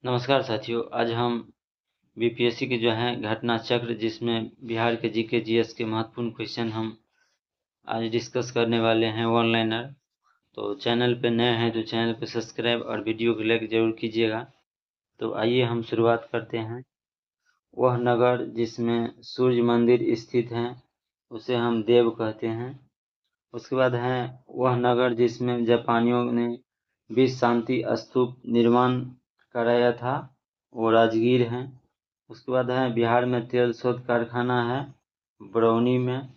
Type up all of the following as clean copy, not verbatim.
नमस्कार साथियों, आज हम बीपीएससी के जो है घटना चक्र जिसमें बिहार के जीके जीएस के महत्वपूर्ण क्वेश्चन हम आज डिस्कस करने वाले हैं ऑनलाइनर। तो चैनल पे नए हैं तो चैनल पे सब्सक्राइब और वीडियो को लाइक जरूर कीजिएगा। तो आइए हम शुरुआत करते हैं। वह नगर जिसमें सूर्य मंदिर स्थित है उसे हम देव कहते हैं। उसके बाद है वह नगर जिसमें जापानियों ने विश्व शांति स्तूप निर्माण कराया था, वो राजगीर है। उसके बाद है बिहार में तेल शोध कारखाना है बरौनी में।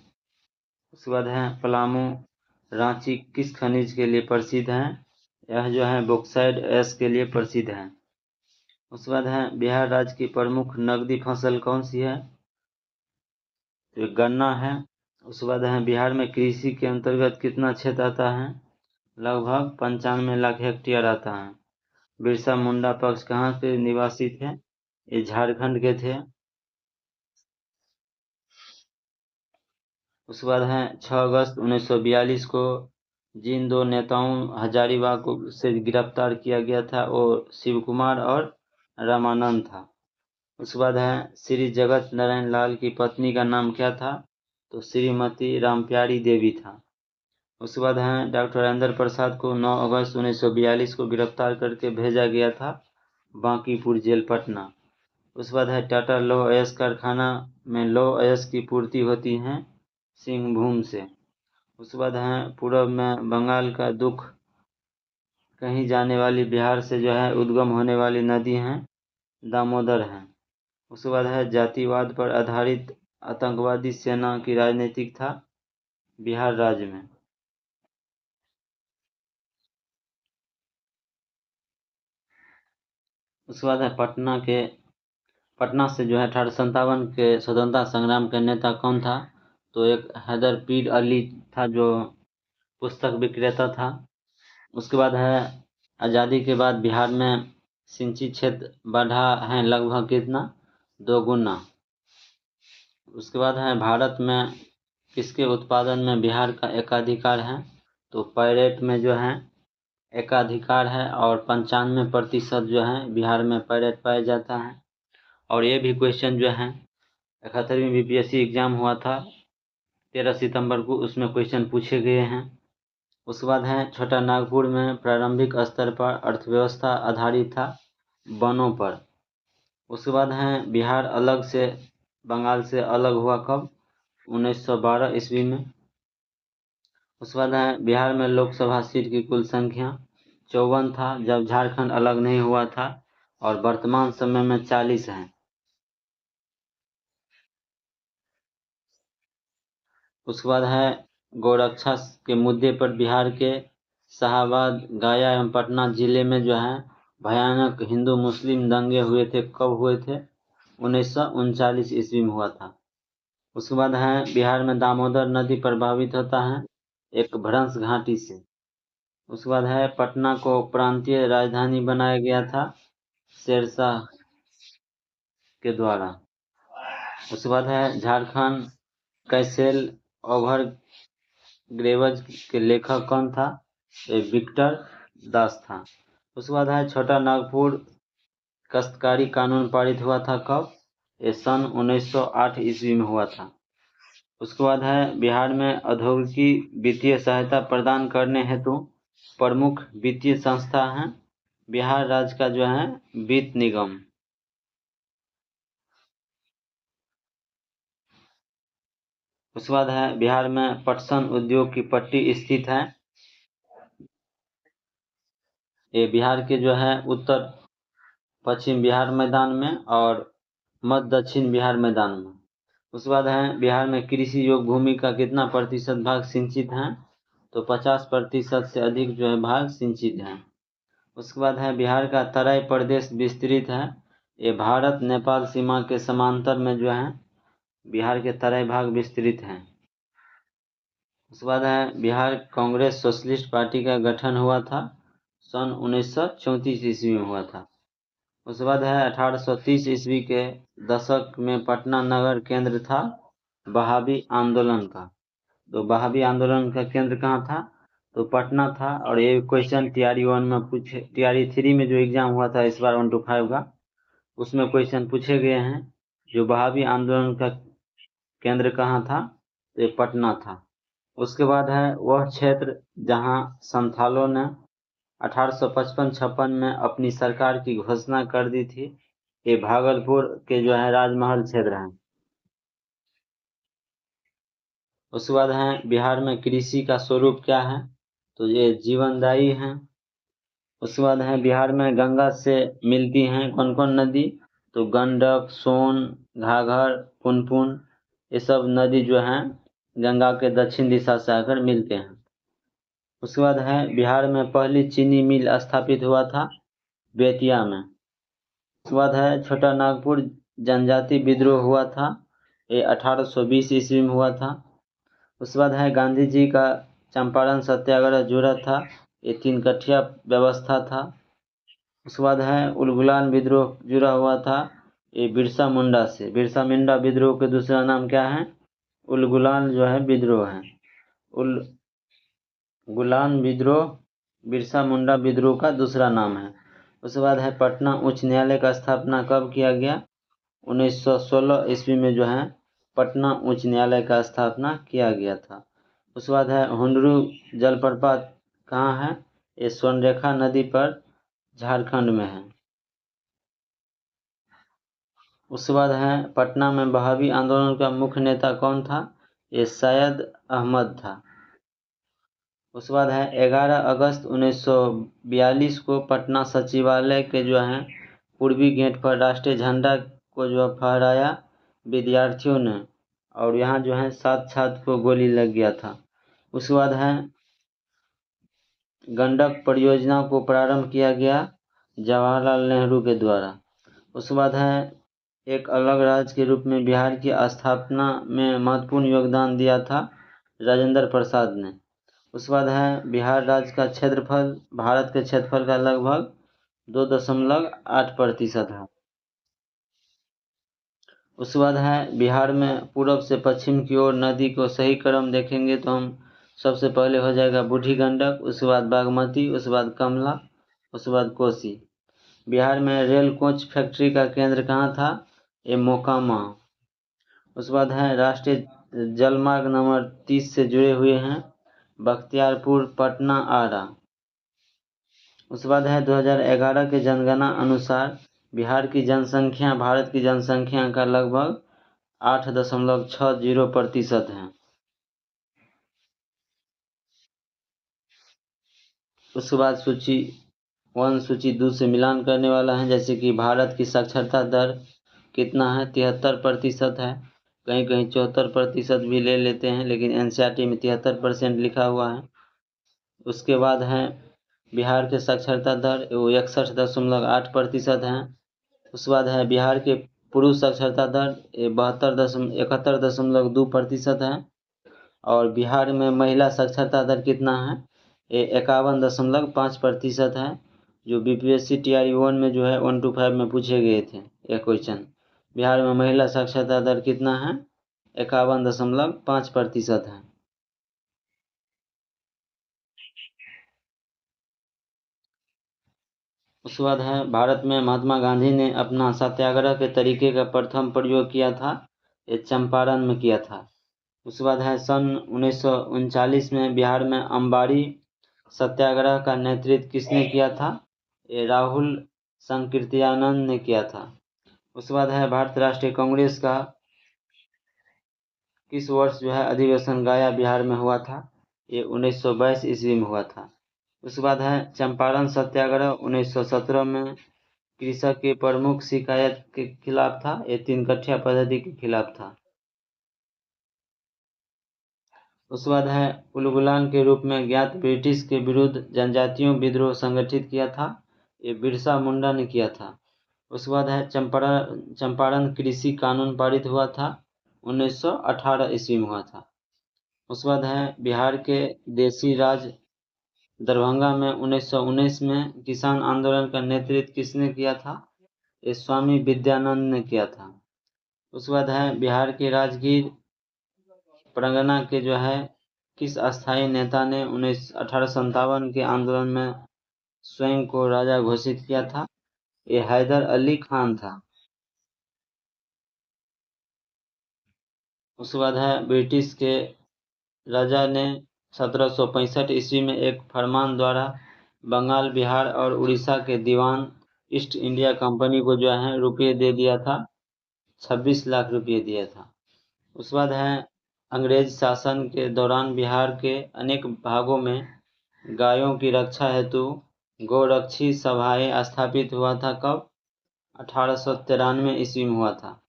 उसके बाद है पलामू रांची किस खनिज के लिए प्रसिद्ध है? यह जो है बॉक्साइट एश के लिए प्रसिद्ध है। उसके बाद है बिहार राज्य की प्रमुख नकदी फसल कौन सी है? तो गन्ना है। उसके बाद है बिहार में कृषि के अंतर्गत कितना क्षेत्र आता है? लगभग 95 लाख हेक्टेयर आता है। बिरसा मुंडा पक्ष कहाँ के निवासी थे? ये झारखंड के थे। उसके बाद है 6 अगस्त 1942 को जिन दो नेताओं हजारीबाग को से गिरफ्तार किया गया था वो शिव कुमार और रामानंद था। उसके बाद है श्री जगत नारायण लाल की पत्नी का नाम क्या था? तो श्रीमती रामप्यारी देवी था। उसके बाद है डॉक्टर राजेंद्र प्रसाद को 9 अगस्त 1942 को गिरफ्तार करके भेजा गया था बांकीपुर जेल पटना। उसके बाद है टाटा लौह अयस्क कारखाना में लौह अयस्क की पूर्ति होती है सिंहभूम से। उसके बाद है पूर्व में बंगाल का दुख कहीं जाने वाली बिहार से जो है उद्गम होने वाली नदी है दामोदर है। उसके बाद है जातिवाद पर आधारित आतंकवादी सेना की राजनीतिक था बिहार राज्य में। उसके बाद है पटना से जो है 1857 के स्वतंत्रता संग्राम के नेता कौन था? तो एक हैदर पीर अली था जो पुस्तक विक्रेता था। उसके बाद है आज़ादी के बाद बिहार में सिंचित क्षेत्र बढ़ा है लगभग कितना? 2 गुना। उसके बाद है भारत में किसके उत्पादन में बिहार का एकाधिकार है? तो पैरेट में जो है एकाधिकार है और 95% जो है बिहार में पैरेट पाया जाता है। और ये भी क्वेश्चन जो है 71वीं बीपीएससी एग्जाम हुआ था 13 सितंबर को, उसमें क्वेश्चन पूछे गए हैं। उसके बाद है छोटा नागपुर में प्रारंभिक स्तर पर अर्थव्यवस्था आधारित था वनों पर। उसके बाद है बिहार अलग से बंगाल से अलग हुआ कब? 1912 ईस्वी में। उसके बाद है बिहार में लोकसभा सीट की कुल संख्या 54 था जब झारखंड अलग नहीं हुआ था और वर्तमान समय में 40 है। उसके बाद है गौरक्षा के मुद्दे पर बिहार के शाहाबाद गया एवं पटना जिले में जो है भयानक हिंदू मुस्लिम दंगे हुए थे। कब हुए थे? 1939 ईस्वी में हुआ था। उसके बाद है बिहार में दामोदर नदी प्रभावित होता है एक भ्रंश घाटी से। उसके बाद है पटना को प्रांतीय राजधानी बनाया गया था शेरशाह के द्वारा। उसके बाद है झारखंड कैसेल ओवर ग्रेवज के लेखक कौन था? ये विक्टर दास था। उसके बाद है छोटा नागपुर काश्तकारी कानून पारित हुआ था कब? ये सन 1908 ईस्वी में हुआ था। उसके बाद है बिहार में औद्योगिक वित्तीय सहायता प्रदान करने हेतु प्रमुख वित्तीय संस्था है बिहार राज्य का जो है वित्त निगम। उसके बाद है बिहार में पटसन उद्योग की पट्टी स्थित है। ये बिहार के जो है उत्तर पश्चिम बिहार मैदान में और मध्य दक्षिण बिहार मैदान में। उसके बाद है बिहार में कृषि योग्य भूमि का कितना प्रतिशत भाग सिंचित है? तो 50% से अधिक जो है भाग सिंचित है। उसके बाद है बिहार का तराई प्रदेश विस्तृत है। ये भारत नेपाल सीमा के समांतर में जो है बिहार के तराई भाग विस्तृत हैं। उसके बाद है बिहार कांग्रेस सोशलिस्ट पार्टी का गठन हुआ था सन 1934 ईस्वी में हुआ था। उसके बाद है 1830 ईस्वी के दशक में पटना नगर केंद्र था वहाबी आंदोलन का। तो वहाबी आंदोलन का केंद्र कहाँ था? तो पटना था। और ये क्वेश्चन TRE 1 में पूछे, TRE 3 में जो एग्जाम हुआ था इस बार 1 to 5 का, उसमें क्वेश्चन पूछे गए हैं। जो वहाबी आंदोलन का केंद्र कहाँ था, तो ये पटना था। उसके बाद है वह क्षेत्र जहाँ संथालों ने 1855-56 में अपनी सरकार की घोषणा कर दी थी, ये भागलपुर के जो है राजमहल क्षेत्र है। उसके बाद है बिहार में कृषि का स्वरूप क्या है, तो ये जीवनदायी है। उसके बाद है बिहार में गंगा से मिलती हैं कौन कौन नदी, तो गंडक, सोन, घाघर, पुनपुन, ये सब नदी जो हैं गंगा के दक्षिण दिशा से आकर मिलते हैं। उसके बाद है बिहार में पहली चीनी मिल स्थापित हुआ था बेतिया में। उसके बाद है छोटा नागपुर जनजाति विद्रोह हुआ था, ये 1820 ईस्वी में हुआ था। उसके बाद है गांधी जी का चंपारण सत्याग्रह जुड़ा था, ये 3 कठिया व्यवस्था था। उसके बाद है उलगुलान विद्रोह जुड़ा हुआ था, ये बिरसा मुंडा से। बिरसा मुंडा विद्रोह के दूसरा नाम क्या है, उलगुलान जो है विद्रोह है। उलगुलान विद्रोह बिरसा मुंडा विद्रोह का दूसरा नाम है। उसके बाद है पटना उच्च न्यायालय का स्थापना कब किया गया, 1916 ईस्वी में जो है पटना उच्च न्यायालय का स्थापना किया गया था। उसके बाद है हुंडरू जलप्रपात कहाँ है, ये स्वर्णरेखा नदी पर झारखंड में है। उसके बाद है पटना में वहाबी आंदोलन का मुख्य नेता कौन था, ये सैयद अहमद था। उसके बाद है 11 अगस्त 1942 को पटना सचिवालय के जो है पूर्वी गेट पर राष्ट्रीय झंडा को जो फहराया विद्यार्थियों ने, और यहाँ जो है 7 छात्र को गोली लग गया था। उसके बाद है गंडक परियोजना को प्रारंभ किया गया जवाहरलाल नेहरू के द्वारा। उसके बाद है एक अलग राज्य के रूप में बिहार की स्थापना में महत्वपूर्ण योगदान दिया था राजेंद्र प्रसाद ने। उसके बाद है बिहार राज्य का क्षेत्रफल भारत के क्षेत्रफल का लगभग 2.8% है। उसके बाद है बिहार में पूर्व से पश्चिम की ओर नदी को सही क्रम देखेंगे तो हम सबसे पहले हो जाएगा बूढ़ी गंडक, उसके बाद बागमती, उसके बाद कमला, उसके बाद कोसी। बिहार में रेल कोच फैक्ट्री का केंद्र कहाँ था, ये मोकामा। उसके बाद है राष्ट्रीय जलमार्ग नंबर 30 से जुड़े हुए हैं बख्तियारपुर, पटना, आरा। उसके बाद है 2011 के जनगणना अनुसार बिहार की जनसंख्या भारत की जनसंख्या का लगभग 8.60% है। उसके बाद सूची 1 सूची 2 से मिलान करने वाला है, जैसे कि भारत की साक्षरता दर कितना है, 73% है। कहीं कहीं 74% भी ले लेते हैं, लेकिन NCERT में 73% लिखा हुआ है। उसके बाद है बिहार के साक्षरता दर वो 61.8% है। उसके बाद है बिहार के पुरुष साक्षरता दर 71.2% है। और बिहार में महिला साक्षरता दर कितना है, ये 51.5% है। जो BPSC TRE 1 में जो है 1 to 5 में पूछे गए थे यह क्वेश्चन। बिहार में महिला साक्षरता दर कितना है, 51.5% है। उसके बाद है भारत में महात्मा गांधी ने अपना सत्याग्रह के तरीके का प्रथम प्रयोग किया था, ये चंपारण में किया था। उसके बाद है सन 1939 में बिहार में अंबारी सत्याग्रह का नेतृत्व किसने किया था, ये राहुल संकीर्त्यानंद ने किया था। उसके बाद है भारतीय राष्ट्रीय कांग्रेस का किस वर्ष जो है अधिवेशन गया बिहार में हुआ था, ये 1922 ईस्वी में हुआ था। उसके बाद है चंपारण सत्याग्रह 1917 में कृषक की प्रमुख शिकायत के खिलाफ था, ये 3 कठिया पद्धति के खिलाफ था। उसके बाद है उलगुलान के रूप में ज्ञात ब्रिटिश के विरुद्ध जनजातियों विद्रोह संगठित किया था, ये बिरसा मुंडा ने किया था। उसके बाद है चंपारण कृषि कानून पारित हुआ था, 1918 ईस्वी में हुआ था। उसके बाद है बिहार के देशी राज दरभंगा में 1919 में किसान आंदोलन का नेतृत्व किसने किया था, ये स्वामी विद्यानंद ने किया था। उसके बाद है बिहार के राजगीर परगना के जो है किस अस्थायी नेता ने 1857 के आंदोलन में स्वयं को राजा घोषित किया था? ये हैदर अली खान था। उसके बाद है ब्रिटिश के राजा ने 1765 ईस्वी में एक फरमान द्वारा बंगाल, बिहार और उड़ीसा के दीवान ईस्ट इंडिया कंपनी को जो है रुपये दे दिया था, 26 लाख रुपये दिया था। उसके बाद है अंग्रेज शासन के दौरान बिहार के अनेक भागों में गायों की रक्षा हेतु गौरक्षी सभाएं स्थापित हुआ था। कब? 1893 ईस्वी में हुआ था।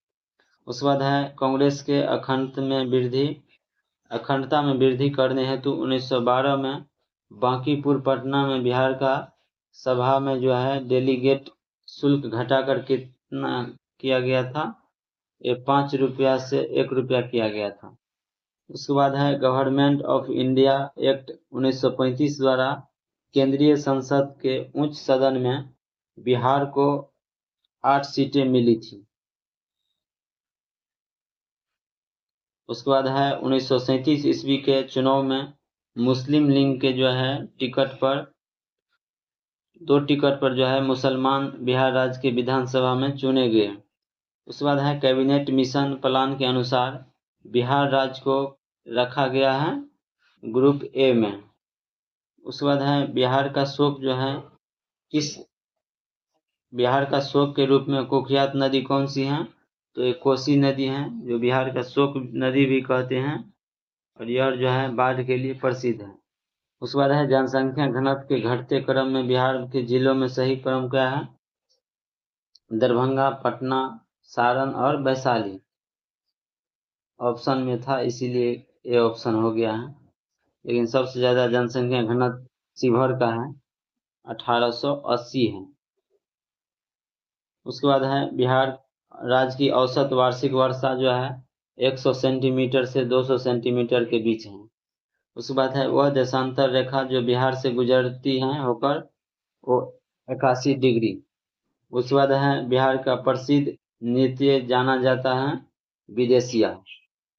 उसके बाद है कांग्रेस के अखंडता में वृद्धि करने हेतु 1912 में बांकीपुर पटना में बिहार का सभा में जो है डेलीगेट शुल्क घटाकर कितना किया गया था? ये 5 रुपया से 1 रुपया किया गया था। उसके बाद है गवर्नमेंट ऑफ इंडिया एक्ट 1935 द्वारा केंद्रीय संसद के उच्च सदन में बिहार को 8 सीटें मिली थी। उसके बाद है 1937 ईस्वी के चुनाव में मुस्लिम लीग के जो है दो टिकट पर जो है मुसलमान बिहार राज्य के विधानसभा में चुने गए। उसके बाद है कैबिनेट मिशन प्लान के अनुसार बिहार राज्य को रखा गया है ग्रुप ए में। उसके बाद है बिहार का शोक के रूप में कुख्यात नदी कौन सी है? तो ये कोसी नदी है, जो बिहार का शोक नदी भी कहते हैं, और यह जो है बाढ़ के लिए प्रसिद्ध है। उसके बाद है जनसंख्या घनत्व के घटते क्रम में बिहार के जिलों में सही क्रम क्या है? दरभंगा, पटना, सारण और वैशाली ऑप्शन में था, इसीलिए ये ऑप्शन हो गया है। लेकिन सबसे ज्यादा जनसंख्या घनत्व शिवहर का है, 1880 है। उसके बाद है बिहार राज्य की औसत वार्षिक वर्षा जो है 100 सेंटीमीटर से 200 सेंटीमीटर के बीच है। उसके बाद है वह देशांतर रेखा जो बिहार से गुजरती है होकर वो 81 डिग्री। उसके बाद है बिहार का प्रसिद्ध नृत्य जाना जाता है विदेशिया।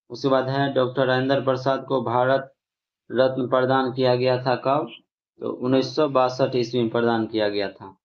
उसके बाद है डॉक्टर राजेंद्र प्रसाद को भारत रत्न प्रदान किया गया था। कब? तो 1962 ईस्वी में प्रदान किया गया था।